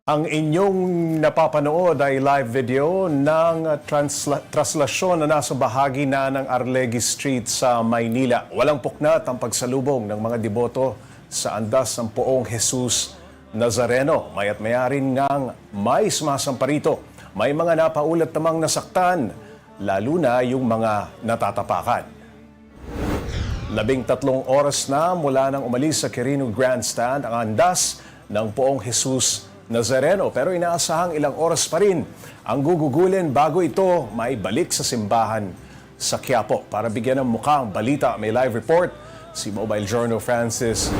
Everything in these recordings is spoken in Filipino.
Ang inyong napapanood ay live video ng traslasyon na nasa bahagi na ng Arlegui Street sa Maynila. Walang puknat ang pagsalubong ng mga deboto sa andas ng Poong Jesus Nazareno. Maya't maya rin ngang may sumasampa rito. May mga napaulat namang nasaktan, lalo na yung mga natatapakan. 13 oras na mula nang umalis sa Quirino Grandstand ang andas ng Poong Jesus Nazareno, pero inaasahang ilang oras pa rin ang gugugulin bago ito may balik sa simbahan sa Quiapo. Para bigyan ng mukha ang balita, may live report si Mobile Journal Francis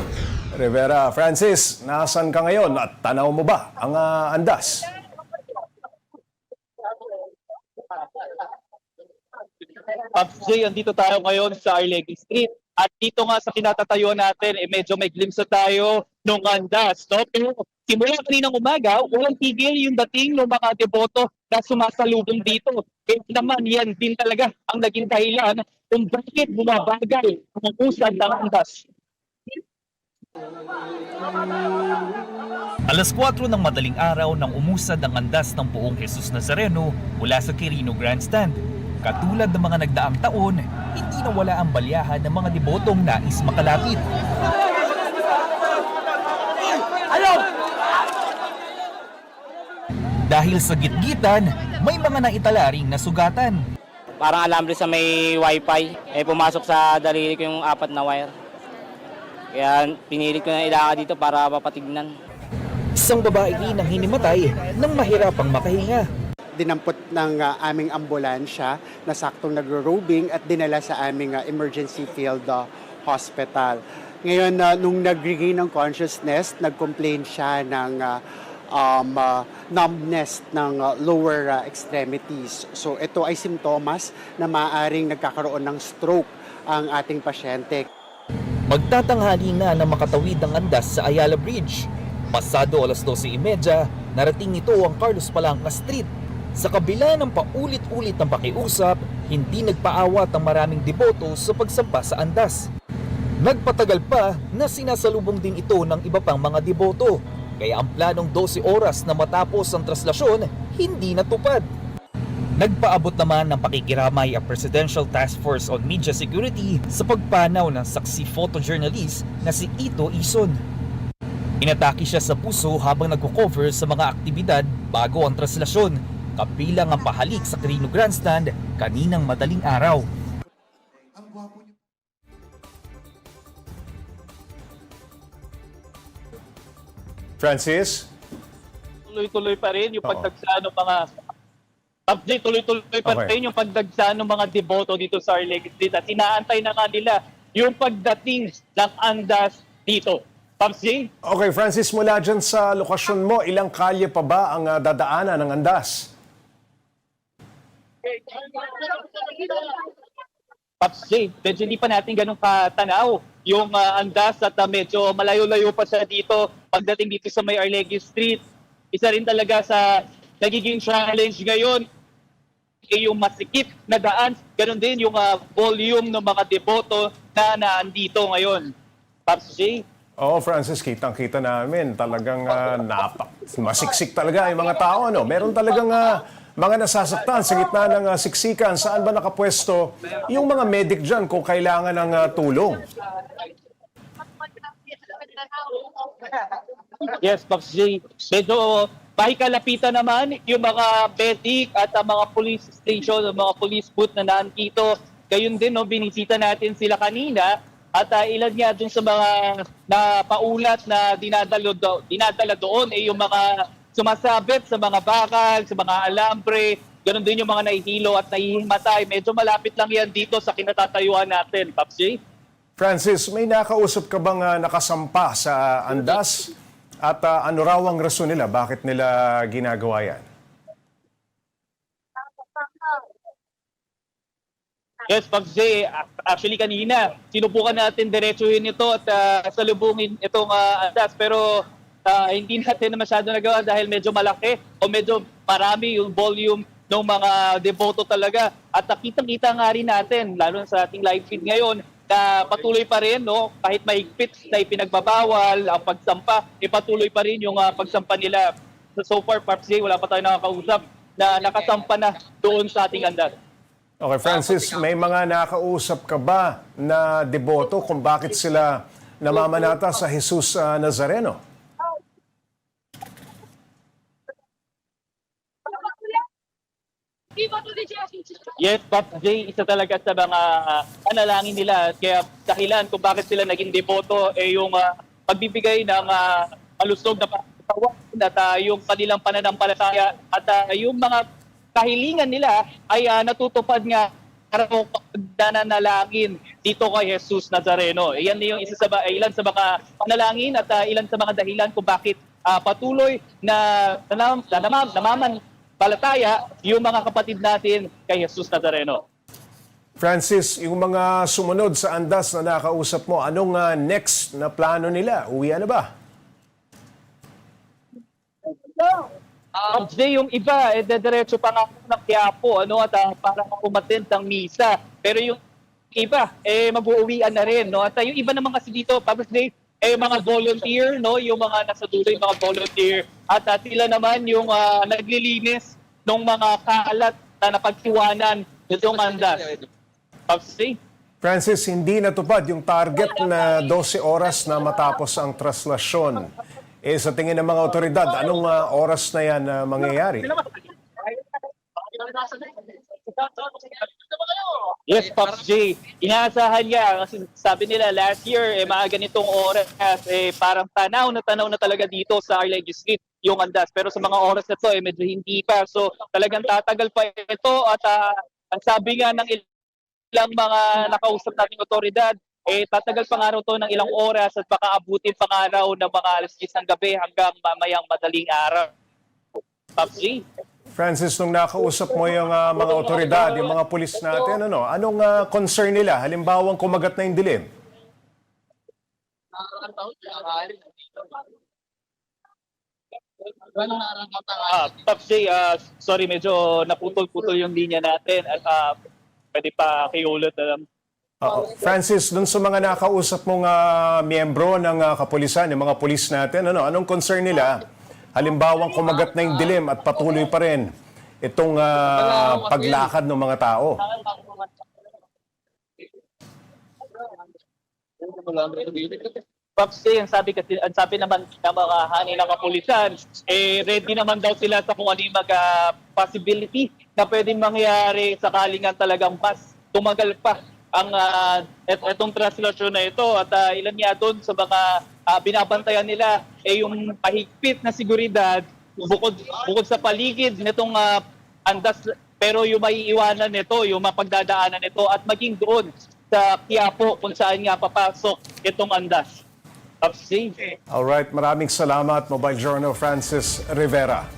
Rivera. Francis, nasaan ka ngayon at tanaw mo ba ang andas? Jay, andito tayo ngayon sa Arlegui Street. At dito nga sa kinatatayuan natin, medyo may glimpse tayo nung andas. No? Pero simula kaninang umaga, walang tigil yung dating ng mga deboto na sumasalubong dito. Kaya naman yan din talaga ang naging dahilan kung bakit bumabagal ang usad ng andas. Alas 4 ng madaling araw nang umusad ang andas ng Poong Jesus Nazareno mula sa Quirino Grandstand. Katulad ng mga nagdaang taon, hindi nawala ang balyahan ng mga debotong nais makalapit. Dahil sa gitgitan, may mga naitalaring nasugatan. Parang alambre sa may wifi, pumasok sa daliri ko yung 4 na wire. Kaya pinilit ko na ilaka dito para mapatignan. Isang babae rin ang hinimatay nang mahirapang makahinga. Dinampot ng aming ambulansya na saktong nagro-robing at dinala sa aming emergency field hospital. Ngayon, nung nag-regain ng consciousness, nag-complain siya ng numbness ng lower extremities. So ito ay simptomas na maaaring nagkakaroon ng stroke ang ating pasyente. Magtatanghali na na makatawid ang andas sa Ayala Bridge. Pasado alas 12:30, narating ito ang Carlos Palanca Street. Sa kabila ng paulit-ulit ng pakiusap, hindi nagpaawat ang maraming deboto sa pagsampa sa andas. Nagpatagal pa na sinasalubong din ito ng iba pang mga deboto, kaya ang planong 12 oras na matapos ang traslasyon, hindi natupad. Nagpaabot naman ng pakikiramay ang Presidential Task Force on Media Security sa pagpanaw ng saksi photojournalist na si Ito Ison. Inatake siya sa puso habang nagko-cover sa mga aktibidad bago ang traslasyon, kabilang ang pahalik sa Quirino Grandstand kaninang madaling araw. Francis? Tuloy-tuloy pa rin yung Oo. pagdagsa ng mga tuloy-tuloy pa Okay. rin yung pagdagsa ng mga deboto dito sa Arlegui Street at inaantay na nga nila yung pagdating ng andas dito. Pops J? Okay, Francis, mula dyan sa lokasyon mo, ilang kalye pa ba ang dadaanan ng andas? Pops J, medyo hindi pa natin ganun katanaw yung andas at medyo malayo-layo pa siya dito pagdating dito sa may Arlegui Street. Isa rin talaga sa nagiging challenge ngayon yung masikip na daan. Ganon din yung volume ng mga deboto na naandito ngayon. Pops J? Oo, Francis, kitang-kita namin. Talagang masiksik talaga yung mga tao. No? Meron talagang mga nasasaktan sa gitna ng siksikan. Saan ba nakapwesto yung mga medic dyan kung kailangan ng tulong? Yes, Pops J. Medyo pakikalapitan naman yung mga medic at mga police station, mga police booth na naandito. Gayun din, no, binisita natin sila kanina at ilan nga dun sa mga napaulat na dinadala doon ay yung mga sumasabit sa mga bakal, sa mga alambre, ganun din yung mga nahihilo at nahihimatay. Medyo malapit lang yan dito sa kinatatayuan natin, Pops J. Francis, may nakausap ka bang nakasampa sa andas? At ano raw ang rason nila? Bakit nila ginagawa yan? Yes, Pops J. Actually kanina, sinubukan natin diretsuhin ito at salubungin itong andas. Pero hindi natin masyado nagawa dahil medyo malaki o medyo marami yung volume ng mga deboto talaga. At kitang-kita nga rin natin, lalo sa ating live feed ngayon, na patuloy pa rin, no, kahit mahigpit na ipinagbabawal ang pagsampa, patuloy pa rin yung pagsampa nila. so far, Pops J, wala pa tayo nakakausap na nakasampa na doon sa ating andas. Okay, Francis, may mga nakausap ka ba na deboto kung bakit sila namamanata sa Jesus Nazareno? Yes, Pops J, isa talaga sa mga panalangin nila. Kaya dahilan kung bakit sila naging deboto yung pagbibigay ng malusog na pagkatawan at yung kanilang pananampalataya at yung mga kahilingan nila ay natutupad nga karong pagdananalangin dito kay Jesus Nazareno. Yan yung ilan sa mga panalangin at ilan sa mga dahilan kung bakit patuloy na namamanpalataya yung mga kapatid natin kay Jesus Nazareno. Francis, yung mga sumunod sa andas na nakausap mo, anong next na plano nila? Uwi na ba? Yung iba, dediretso pa nga ng Quiapo, at para umattend ng misa. Pero yung iba, mag-uuwian na rin, no? At yung iba naman kasi dito, Pablo Day, mga volunteer, no? Yung mga nasa dulo, yung mga volunteer. At sila naman yung naglilinis ng mga kalat na napagtiwanan nitong andas. Pablo Day. Francis, hindi natupad yung target na 12 oras na matapos ang traslasyon. Sa tingin ng mga otoridad, anong oras na yan mangyayari? Yes, Pops J. Inaasahan niya, kasi sabi nila last year, mga ganitong oras, parang tanaw na talaga dito sa Arlegui Street yung andas. Pero sa mga oras na to, medyo hindi pa. So talagang tatagal pa ito at ang sabi nga ng ilang mga nakausap nating otoridad, tatagal pa nga raw to ng ilang oras at baka abutin pa nga raw ng mga alas 10 ng gabi hanggang mamayang madaling araw. Pops J. Francis, nung nakausap mo yung mga otoridad, yung mga pulis natin, anong concern nila? Halimbawang kumagat na yung dilim? Pops J, sorry, medyo naputol-putol yung linya natin at pwede pa kiulit na lang. Francis, dun sa mga nakausap mong miyembro ng kapulisan, yung mga pulis natin, anong concern nila? Halimbawang kumagat na yung dilim at patuloy pa rin itong paglakad ng mga tao. Pops J, ang sabi naman ng mga hani ng kapulisan, ready naman daw sila sa kung ano yung possibility na pwedeng mangyari sakaling nga talagang mas tumagal pa ang itong translasyon na ito at ilan nga doon sa mga binabantayan nila yung pahigpit na seguridad bukod sa paligid nitong andas, pero yung maiiwanan nito, yung mapagdadaanan nito at maging doon sa Quiapo kung saan nga papasok itong andas. Alright, maraming salamat, Mobile Journal Francis Rivera.